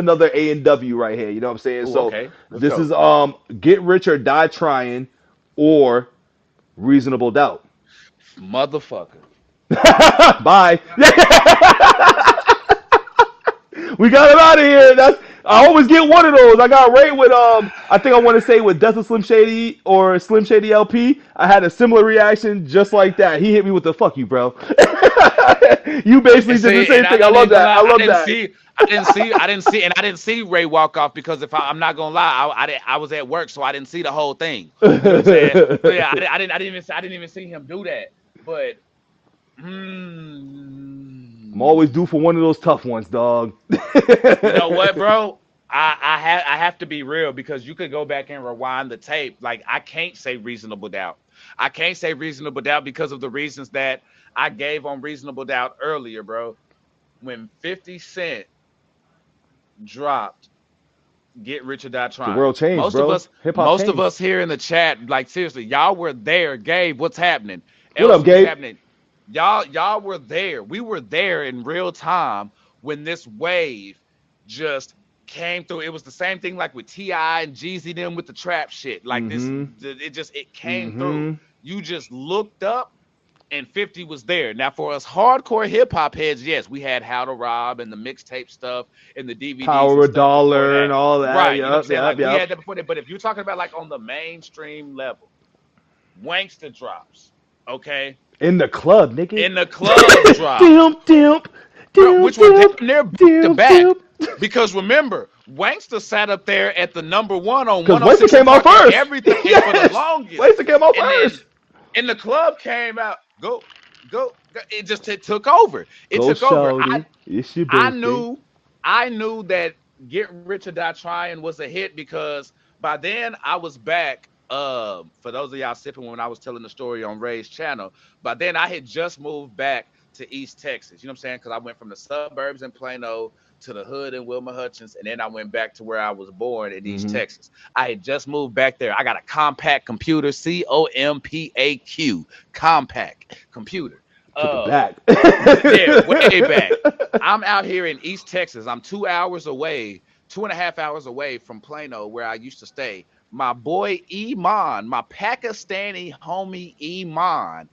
another A&W right here. You know what I'm saying? Ooh, So okay. Let's this go. is Get Rich or Die Trying or Reasonable Doubt. Motherfucker. Bye. We got him out of here. I always get one of those. I got Ray with I think I want to say with Death of Slim Shady or Slim Shady LP. I had a similar reaction just like that. He hit me with the fuck you, bro. You And basically did the see, and same I thing. I don't love even that. I lie. love that. I didn't see Ray walk off because if I'm not gonna lie, I was at work, so I didn't see the whole thing. You know what I'm saying? So yeah, I didn't even see him do that. But I'm always mm, due for one of those tough ones, dog. you know what, bro? I have to be real because you could go back and rewind the tape. Like I can't say reasonable doubt. I can't say reasonable doubt because of the reasons that I gave on reasonable doubt earlier, bro. When 50 Cent dropped Get Rich or Die The Trying. world changed, bro. Hip hop Most of changed. us here in the chat, like seriously, y'all were there. Gabe, what's happening? What up, Elsie, what's Gabe? happening? Y'all were there. We were there in real time when this wave just came through. It was the same thing like with T.I. and Jeezy them with the trap shit. Like this, Mm-hmm. it came through. Mm-hmm. You just looked up and 50 was there. Now, for us hardcore hip hop heads, yes, we had How to Rob and the mixtape stuff and the DVDs and Power a stuff before dollar and that. all that. Right. You know what I'm Yep, saying? yep, Like we yep. had that before that. But if you're talking about like on the mainstream level, Wankster drops, okay? In the club, nigga. In the club drops, Dimp, dimp, bro, dimp, which were dimp, damn near back to dimp, back. dimp. Because remember, Wankster sat up there at the number one on Because Waster 106 and came out Park and first. everything for the Yes, longest. Waster came out And then first. in the club came out, go. It took over. It Go, took over. shorty. It's your I birthday. knew I knew that Get Rich or Die Trying was a hit because by then I was back. For those of y'all sipping when I was telling the story on Ray's channel, by then I had just moved back to East Texas. You know what I'm saying? Because I went from the suburbs in Plano to the hood in Wilma Hutchins, and then I went back to where I was born in East Mm-hmm. Texas. I had just moved back there. I got a compact computer, COMPAQ, compact computer. Took it Uh, back. yeah, way back. I'm out here in East Texas. I'm 2 hours away, 2.5 hours away from Plano, where I used to stay. My boy Iman, my Pakistani homie Iman,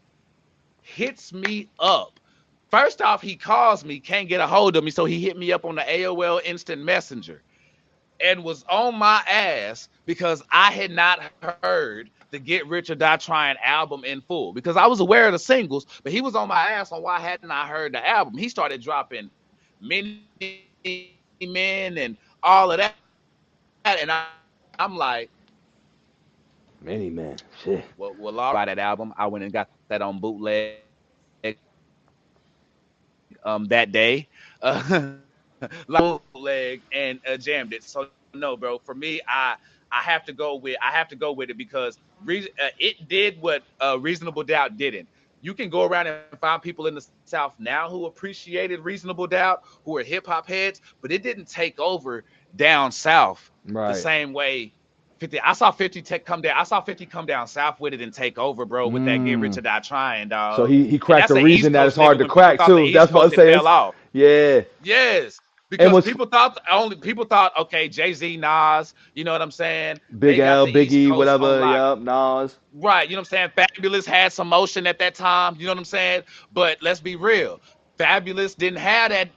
hits me up. First off, he calls me, can't get a hold of me, so he hit me up on the AOL Instant Messenger and was on my ass because I had not heard the Get Rich or Die Trying album in full. Because I was aware of the singles, but he was on my ass on why hadn't I heard the album. He started dropping Many Men and all of that, and I'm like, Many man. Shit. well, all right, buy that album. I went and got that on bootleg that day. Bootleg and jammed it. So no, bro. For me, I have to go with it because it did what Reasonable Doubt didn't. You can go around and find people in the South now who appreciated Reasonable Doubt, who are hip hop heads, but it didn't take over down south the Right. same way 50. I saw 50 tech come down. I saw 50 come down south with it and take over, bro, with that Get Rich or Mm. Die Trying, So dog. he And cracked that's a an region East that is Coast hard nigga to when people crack thought the too. East That's what I'm Coast had saying. fell off. Yeah. Yes. And Because what's people thought, okay, Jay-Z, Nas, you know what I'm saying? Big They got L, the East Biggie, Coast on whatever. lock. Yup. Nas. Right, you know what I'm saying? Fabulous had some motion at that time, you know what I'm saying? But let's be real. Fabulous didn't have that.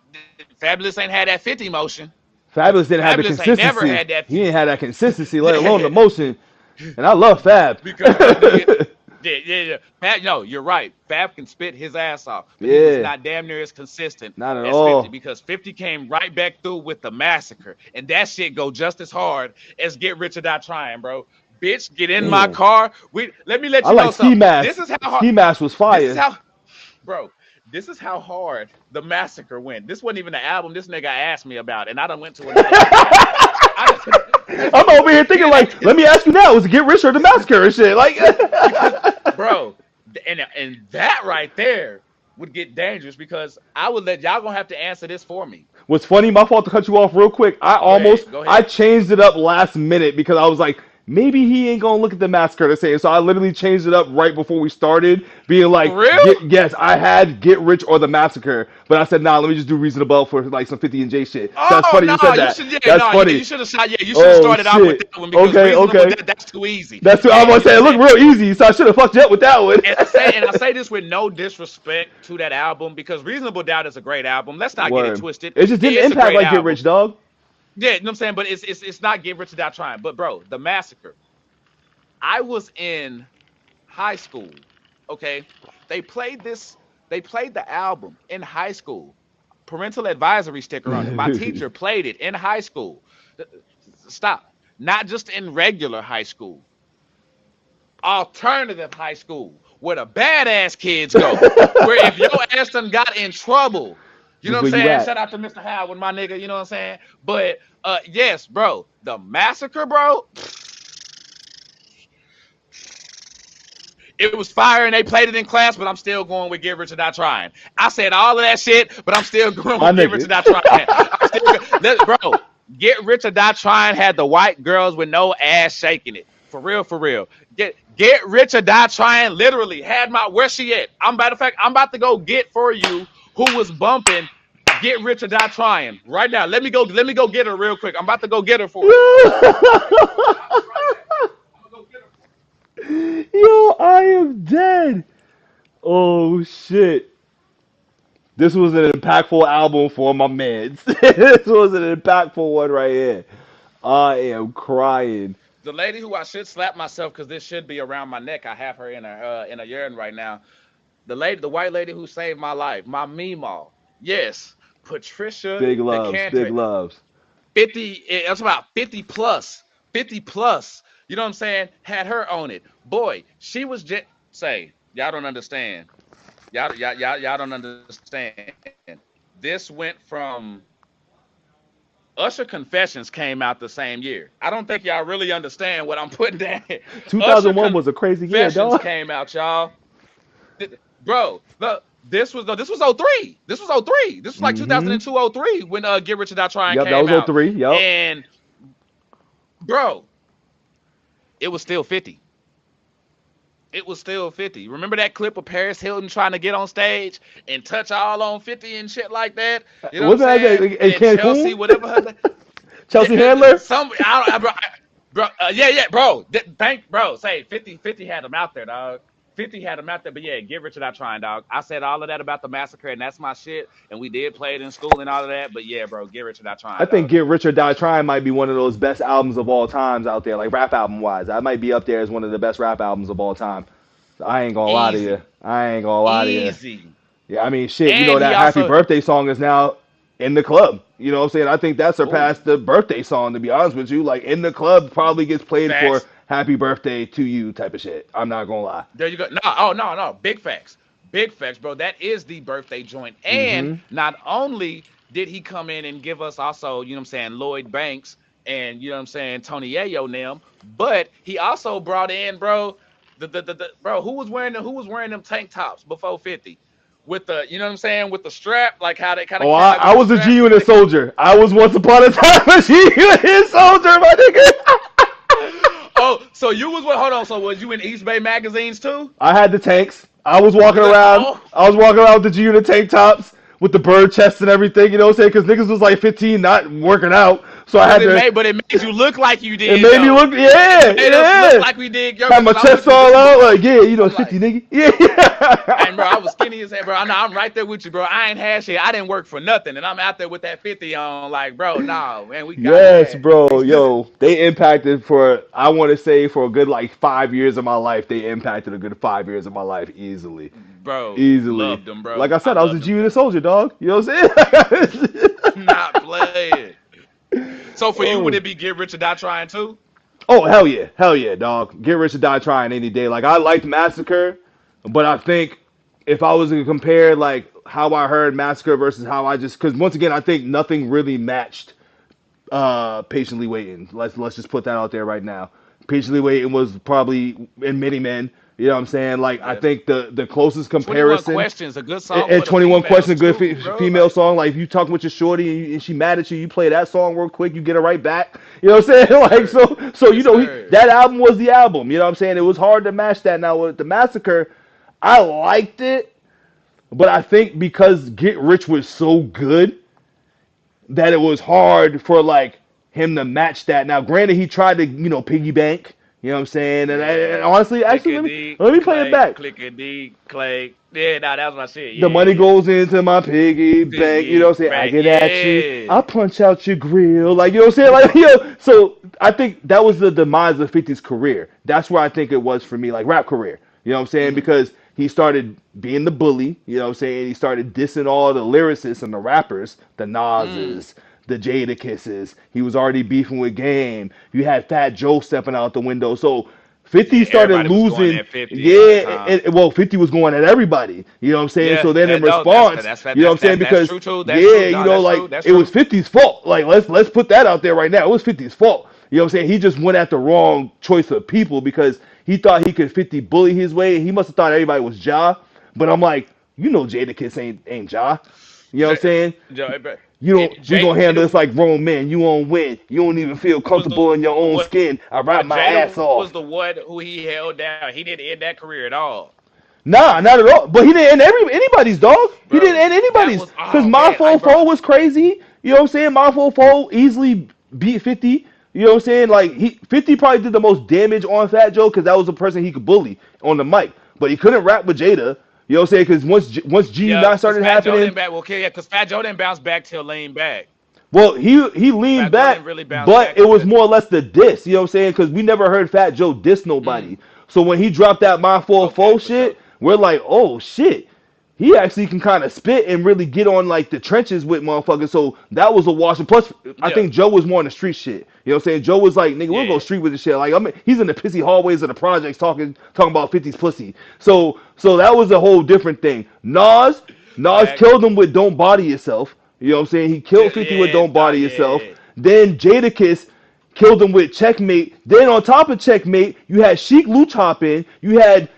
Fabulous ain't had that 50 motion. Fabulous didn't have the Fabulous ain't never consistency. had that. He didn't have that consistency, let alone Yeah. the motion. And I love Fab. Because that nigga, yeah. Fab, no, you're right. Fab can spit his ass off, but he was Yeah. not damn near as consistent Not at as 50 all. because 50 came right back through with the massacre, and that shit go just as hard as Get Rich or Die Trying, bro. Bitch, get in my Man. car. Let me let I you know like Ski something. Mask. This is how hard. Ski Mask was This is fire. how, bro. This is how hard the massacre went. This wasn't even the album this nigga asked me about, and I done went to another podcast. I I'm over here he thinking didn't like, let me ask you now, was it Get Rich or the Massacre and shit? Like because bro, and that right there would get dangerous because I would let y'all gonna have to answer this for me. What's funny, my fault to cut you off real quick. Go ahead, go I ahead. changed it up last minute because I was like, maybe he ain't gonna look at the massacre the same. So I literally changed it up right before we started, being For like, real? yes, I had Get Rich or the Massacre, but I said, nah, let me just do Reasonable for like some 50 and J shit. That's Oh funny you no, said you that. should yeah That's no yeah funny. you should have shot yeah you should have Oh started out with shit. that one because Okay, reasonable okay. that's too easy. That's what I'm And gonna you know say. what It I'm looked saying. real easy, so I should have fucked you up with that one. And I say this with no disrespect to that album because Reasonable Doubt is a great album. Let's not get it Word. twisted. It just didn't It's a impact great like Get album. Rich, dog. Yeah, you know what I'm saying. But it's not Get Rich or Die Trying. But bro, the Massacre. I was in high school. Okay, they played this. They played the album in high school. Parental advisory sticker on it. My teacher played it in high school. Stop. Not just in regular high school, alternative high school, where the badass kids go. Where if your ass done got in trouble, you know Just what I'm where you saying? at. Shout out to Mr. Howard, my nigga, you know what I'm saying? But yes, bro, the massacre, bro, it was fire and they played it in class, but I'm still going with Get Rich or Die Trying. I said all of that shit, but I'm still going My with Get Rich nigga. or Die Trying. I'm still bro, Get Rich or Die Trying had the white girls with no ass shaking it. For real, for real. Get Rich or Die Trying literally had my where she at. I'm about to fact, I'm about to go get for you who was bumping Get Rich or Die Trying right now. Let me go get her real quick. I'm about to go get her for you. I'll be right back. I'm gonna go get her for you. Yo, I am dead. Oh shit. This was an impactful album for my mans. This was an impactful one right here. I am crying. The lady who I should slap myself because this should be around my neck. I have her in a urn right now. The white lady who saved my life, my Meemaw. Yes, Patricia Big loves, big DeCanter. loves. 50. It's about 50 plus. 50 plus. You know what I'm saying? Had her on it. Boy, she was just say y'all don't understand. Y'all don't understand. This went from Usher Confessions came out the same year. I don't think y'all really understand what I'm putting down. Usher 2001 was a crazy year, Confessions dog. came out, y'all. Bro, look, this was 03. This was 03. This was like Mm-hmm. 2002, 03 when Get Rich or Die Trying Yep, that came was out. 03. Yep. And bro, it was still 50. It was still 50. Remember that clip of Paris Hilton trying to get on stage and touch all on 50 and shit like that? You know what I'm Wasn't that saying? in And Chelsea, Cancun? whatever her Chelsea Handler? some bro, yeah, bro. Thank bro. Say 50 had them out there, dog. 50 had them out there, but yeah, Get Rich or Die Trying, dog. I said all of that about the massacre, and that's my shit. And we did play it in school and all of that, but yeah, bro, Get Rich or Die I Trying, think dog. Get Rich or Die Trying might be one of those best albums of all times out there, like rap album wise. That might be up there as one of the best rap albums of all time. I ain't gonna lie to you. Easy, I ain't gonna lie to you. easy. Yeah, I mean, shit, you know And he that Happy also Birthday song is now in the club. You know what I'm saying? I think that oh surpassed the birthday song, to be honest with you. Like, in the club probably gets played for facts. Happy Birthday to you type of shit. I'm not gonna lie. There you go. No, oh no. Big facts. Big facts, bro. That is the birthday joint. And Mm-hmm. not only did he come in and give us also, you know what I'm saying, Lloyd Banks and you know what I'm saying, Tony Yayo and them, but he also brought in, bro, the bro, who was wearing them tank tops before 50? With the, you know what I'm saying, with the strap, like how they kind of Oh, came out I with the was a strap. G Unit soldier. I was once upon a time a G Unit soldier, my nigga. Oh, so you was what? Hold on. So was you in East Bay magazines too? I had the tanks. I was walking around. Oh, I was walking around with the G Unit tank tops with the bird chests and everything. You know what I'm saying? Because niggas was like 15, not working out. So I had to. but it made you look like you It did made me though. look. Yeah, Made us look yeah. like we did, yo, Had my because I was chest looking at all this out. boy. Like, yeah, you know, I'm it's 50, like, nigga. Yeah. and bro, I was skinny as hell, bro. I'm right there with you, bro. I ain't had shit. I didn't work for nothing, and I'm out there with that 50 on. Like, bro, nah, man, we got Yes, that. bro. Yo, they impacted for, I want to say, for a good like 5 years of my life. They impacted a good 5 years of my life easily. Bro, Easily. loved them, Like bro. I I said, I was a loved G them Unit cats. soldier, dog. You know what I'm saying? Not playing. So for you, would Oh. it be Get Rich or Die Trying too? Oh, hell yeah, dog. Get Rich or Die Trying any day. Like I liked Massacre, but I think if I was to compare like how I heard Massacre versus how I just, because once again I think nothing really matched Patiently Waiting. Let's just put that out there right now. Patiently waiting was probably in Mini Men. You know what I'm saying? Like I Yes. think the closest 21 comparison Questions, a good song and for the 21 females Questions, good too, bro. female Like, song. Like if you talking with your shorty and she mad at you, you play that song real quick, you get her right back. You know what I'm yes, saying? Like sir. so Yes, sir. that album was the album. You know what I'm saying? It was hard to match that. Now with the Massacre, I liked it, but I think because Get Rich was so good that it was hard for like him to match that. Now, granted, he tried to piggy bank. You know what I'm saying? And Yeah. honestly, actually, Clickety, let me play it clack, back. clickety, clack. Yeah, nah, that was my shit. The Yeah, money yeah, goes into my piggy yeah. bank. You know what I'm Piggy saying? I back. get at you. Yeah. I punch out your grill. Like, you know what I'm saying? Like, so I think that was the demise of 50's career. That's where I think it was for me, like rap career. You know what I'm saying? Hmm. Because he started being the bully. You know what I'm saying? He started dissing all the lyricists and the rappers, the Mm. Nas's, the Jada Kisses. He was already beefing with Game. You had Fat Joe stepping out the window. So Yeah, 50 started everybody was going losing. at 50 at that Yeah, time. well, 50 was going at everybody. You know what I'm saying? Yeah, So then in no, that's response, you know what I'm saying? that's Because true too. That's true. yeah, No, that's true. like That's it was true. 50's fault. Like let's put that out there right now. It was 50's fault. You know what I'm saying? He just went at the wrong choice of people because he thought he could 50 bully his way, and he must have thought everybody was Ja. But I'm like, Jada Kiss ain't Ja. You know what I'm J, saying? You don't. We Jada gonna handle this was like grown men. You won't win. You don't even feel the comfortable in your what own skin. I rap my Jada ass was the off. one who he held down. He didn't end that career at all, Nah, not at all. But he didn't end anybody's dog. He bro. didn't end That anybody's. was Cause oh my man, I full bro. four was crazy. You know what I'm saying? My full four easily beat 50. You know what I'm saying? Like 50 probably did the most damage on Fat Joe because that was a person he could bully on the mic. But he couldn't rap with Jada. You know what I'm saying? Because once G Yeah, Unit because started Fat Joe happening, didn't back. Well, okay, yeah, because Fat Joe didn't bounce back till Lean Back. well, he leaned Fat Joe back, didn't really bounce but back it till was that. more or less the diss. You know what I'm saying? Because we never heard Fat Joe diss nobody. Mm, So when he dropped that My okay, 4 for sure. shit, we're like, oh shit. He actually can kind of spit and really get on like the trenches with motherfuckers. So that was a wash. And plus, I Yeah, think Joe was more on the street shit. You know what I'm saying? Joe was like, nigga, we'll go yeah. street with this shit. Like, he's in the pissy hallways of the projects talking about 50's pussy. So that was a whole different thing. Nas Fact. killed him with Don't Body Yourself. You know what I'm saying? He killed 50 with Yeah, Don't nah, Body Yourself. yeah. Then Jadakiss killed him with Checkmate. Then on top of Checkmate, you had Sheik Luch hop in. You had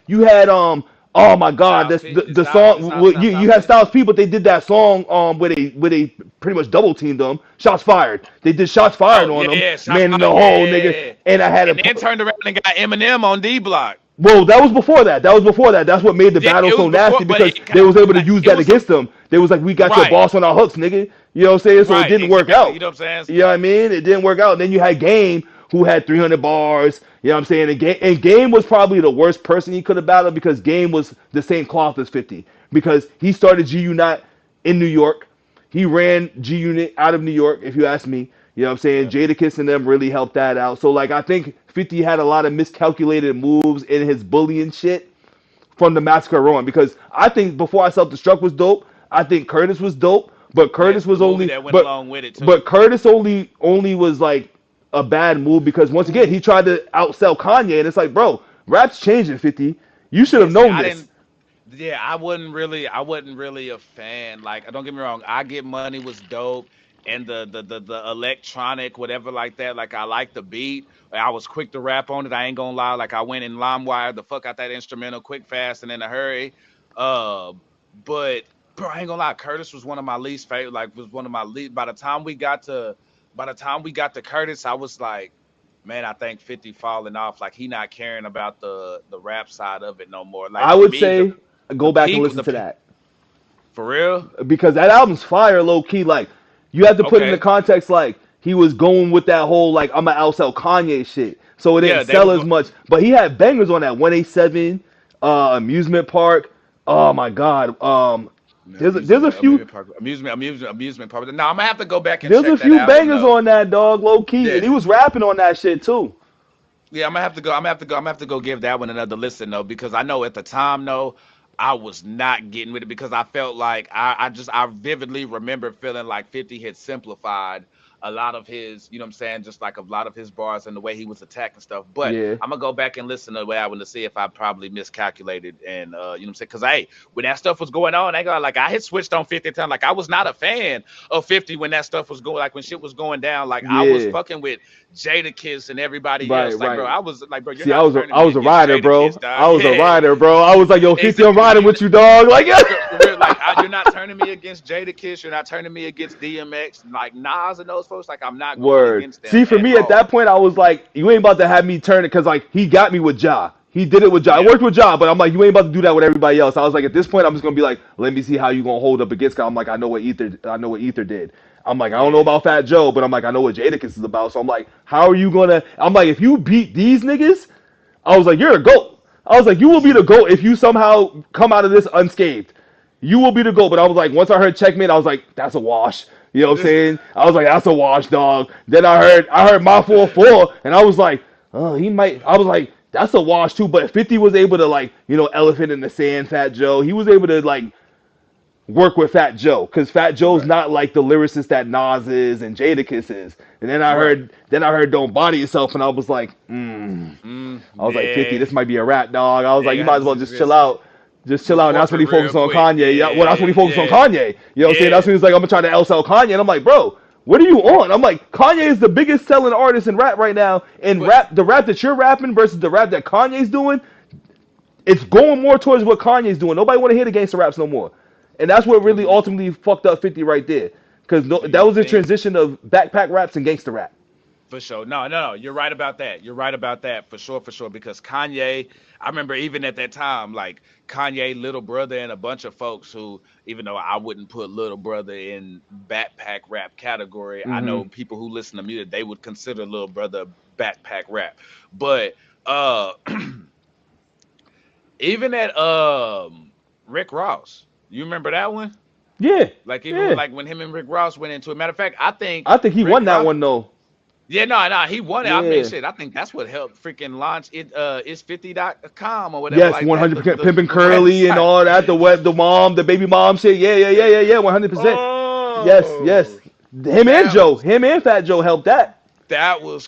oh my God, Styles that's P, the song. Well, you Styles had P. Styles P, but they did that song where they pretty much double teamed them. Shots fired. They did shots fired Oh on yeah, them. yeah, shots Man in the fired. Yeah, hole, yeah, nigga. yeah. And I had And a then turned around and got Eminem on D Block. well, that was before that. That was before that. That's what made the Yeah, battle it was so before, nasty but because it they kind was able to of use it that was some against them. They was like, we got your right, boss on our hooks, nigga. You know what I'm saying? So it right, didn't work exactly. You out. know what I'm saying? You know what I mean? It didn't work out. And then you had Game, who had 300 bars. You know what I'm saying? And Game was probably the worst person he could have battled because Game was the same cloth as 50 because he started G Unit in New York. He ran G Unit out of New York, if you ask me. You know what I'm saying? Yeah. Jadakiss and them really helped that out. So like I think 50 had a lot of miscalculated moves in his bullying shit from the Massacre on because I think before I self destruct was dope. I think Curtis was dope, but Yes, Curtis the was movie only that went along with it too. but Curtis only was like a bad move because once again he tried to outsell Kanye and it's like bro, rap's changing 50. You should Yeah, have see, known I this. didn't. Yeah, I wasn't really a fan. Like, don't get me wrong, I Get Money was dope, and the electronic whatever like that. Like, I like the beat. Like, I was quick to rap on it. I ain't gonna lie. Like, I went in LimeWire the fuck out that instrumental quick, fast, and in a hurry. Uh, but bro, I ain't gonna lie. Curtis was one of my least favorite. Like, was one of my least. By the time we got to Curtis, I was like, man, I think 50 falling off. Like, he not caring about the rap side of it no more. Like I for would me, say the go back and peak, listen to that for real. because that album's fire low key. Like you have to put in the Okay, context like he was going with that whole like I'm gonna outsell Kanye shit, so it didn't yeah, they were sell as going. much. But he had bangers on that 187, Amusement Park. Oh my God. There's a few Amusement park. Now I'm gonna have to go back and there's a check that few album bangers though. on that dog low key, and Yeah, he was rapping on that shit too. yeah, I'm gonna have to go. I'm gonna have to go give that one another listen though, because I know at the time though, I was not getting with it because I felt like I vividly remember feeling like 50 had simplified a lot of his, you know what I'm saying, just like a lot of his bars and the way he was attacking stuff. But Yeah. I'm gonna go back and listen to the way I want to see if I probably miscalculated and you know what I'm saying, because hey, when that stuff was going on, I got like I had switched on 50 times. Like I was not a fan of 50 when that stuff was going, like when shit was going down. Like I was Yeah. fucking with Jadakiss and everybody Right, else. Like bro, right. I was like, bro, you're See, I not was a turning I me was a against rider, bro. Jadakiss, dog. I was a Yeah, rider, bro. I was like, yo, 50, I'm riding exactly. with you, dog. Like, For real, like you're not turning me against Jadakiss. You're not turning me against DMX, like Nas and those folks. Like I'm not going word. against them See, for at me at that all. point, I was like, you ain't about to have me turn it because like he got me with Ja. He did it with Ja. I Yeah, worked with Ja, but I'm like, you ain't about to do that with everybody else. I was like, at this point, I'm just gonna be like, let me see how you gonna hold up against. I'm like, I know what Ether did. I'm like, I don't know yeah, about Fat Joe, but I'm like, I know what Jadakiss is about. So I'm like, how are you gonna? I'm like, if you beat these niggas, I was like, you're a goat. I was like, you will be the goat if you somehow come out of this unscathed. You will be the goat. But I was like, once I heard checkmate, I was like, that's a wash. You know what I'm saying? I was like, that's a wash, dog. Then I heard my 4-4, and I was like, oh, he might. I was like, that's a wash too. But 50 was able to like, elephant in the sand, Fat Joe. He was able to like work with Fat Joe because Fat Joe's right, not like the lyricist that Nas is and Jadakiss is. And right. then I heard Don't Body Yourself, and I was like, I was like, 50, Yeah, this might be a rap, dog. I was like, they you got might as this, well just chill out. Just chill out. And that's when corporate he real focused on quick. Kanye. Yeah, well, that's when Yeah, he focused on yeah, Kanye. You know what I'm saying? That's yeah. when he's like, I'm going to try to LSL Kanye. And I'm like, bro, what are you on? I'm like, Kanye is the biggest selling artist in rap right now. And But the rap that you're rapping versus the rap that Kanye's doing, it's going more towards what Kanye's doing. Nobody want to hear the gangster raps no more. And that's what really do ultimately fucked up 50 right there. Because do that you was the think? transition of backpack raps and gangster rap. For sure. No, no, no. You're right about that. You're right about that for sure, for sure. Because Kanye, I remember even at that time, like Kanye, Little Brother, and a bunch of folks who, even though I wouldn't put Little Brother in backpack rap category, I Hmm. know people who listen to music, they would consider Little Brother backpack rap. But uh even at Rick Ross, you remember that one? Yeah, Like even yeah. like when him and Rick Ross went into it. Matter of fact, I think I think he Rick won that Ross. one though. Yeah, no, no, he won it. I mean, Yeah. shit, I think that's what helped freaking launch it. It's 50.com or whatever Yes, like that. 100% The pimping the Curly and website. all that. The baby mom shit. Yeah, yeah, yeah, yeah, yeah. 100%. Yes, yes. Oh, Him and that Joe, was him and Fat Joe helped that. that was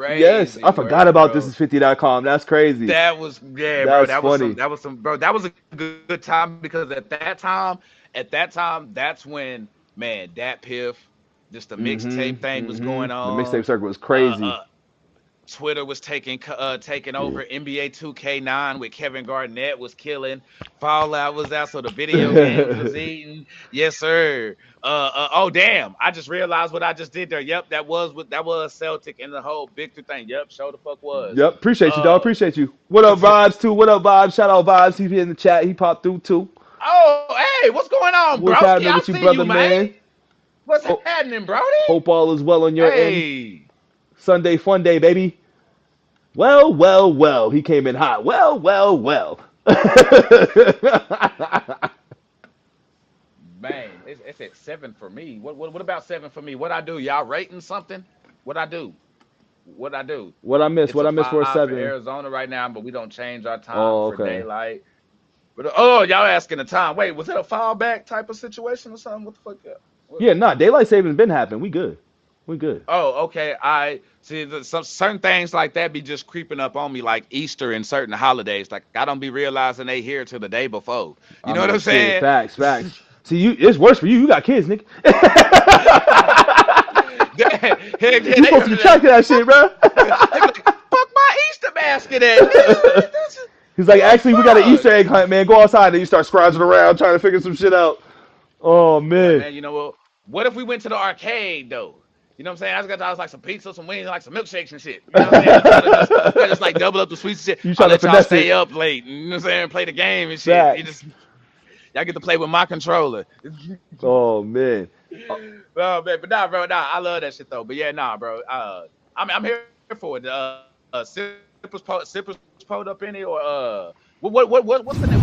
Yes, crazy I forgot work, about this bro. is 50.com. That's crazy. That was yeah, bro. That's funny. Bro. That was a good time because at that time, that's when man, that Piff, just the Mm-hmm. mixtape thing was Mm-hmm. going The on. mixtape circuit was Uh, crazy. uh, Twitter was taking over. NBA 2K9 with Kevin Garnett was killing. Fallout was out, so the video games was eating. Yes, sir. Oh damn! I just realized what I just did there. Yep, that was Celtic and the whole victory thing. Yep, show the fuck was. Yep. Appreciate you, dog. Uh, Appreciate you. What up, Vibes, too? What up, Vibes? Shout out, Vibes. He's here in the chat. He popped through, too. oh hey, what's going on, What's broski? happening I with you, see you, brother, man. man? What's Ho- happening, Brody? Hope all is well on your end. Hey. Sunday fun day, baby. Well, well, well. He came in hot. Well, well, well. Man, it's at 7 for me. What about 7 for me? What I do? Y'all rating something? What I do? What I do? What I missed? It's What a I missed for a 5 for seven? Arizona right now, but we don't change our time Oh, for okay. daylight. But oh, y'all asking the time? Wait, was it a fallback type of situation or something? What the fuck? What? Yeah, nah. Daylight savings been happening. We good. We good. Oh, okay. I see. Some certain things like that be just creeping up on me, like Easter and certain holidays. Like I don't be realizing they here till the day before. You I know what mean, I'm shit. saying? Facts, facts. See, you. It's worse for you. You got kids, nigga. Heck yeah, You supposed to be tracking that shit, bro. they be like, fuck my Easter basket at, nigga. He's like, The actually, we got an fuck? Easter egg hunt, man. Go outside and you start scrounging around trying to figure some shit out. Oh Be like, man. man, you know what if we went to the arcade though? You know what I'm saying? I just got us like some pizza, some wings, like some milkshakes and shit. You know what I'm saying? I try to just like double up the sweets and shit. You I'll trying to let y'all finesse stay it. up late. You know what I'm saying? Play the game and shit. Facts. Y'all get to play with my controller. Oh man. Oh man, but nah, bro, nah, I love that shit though. But yeah, nah, bro. I'm here for it. Sippers pulled up any or what's the name?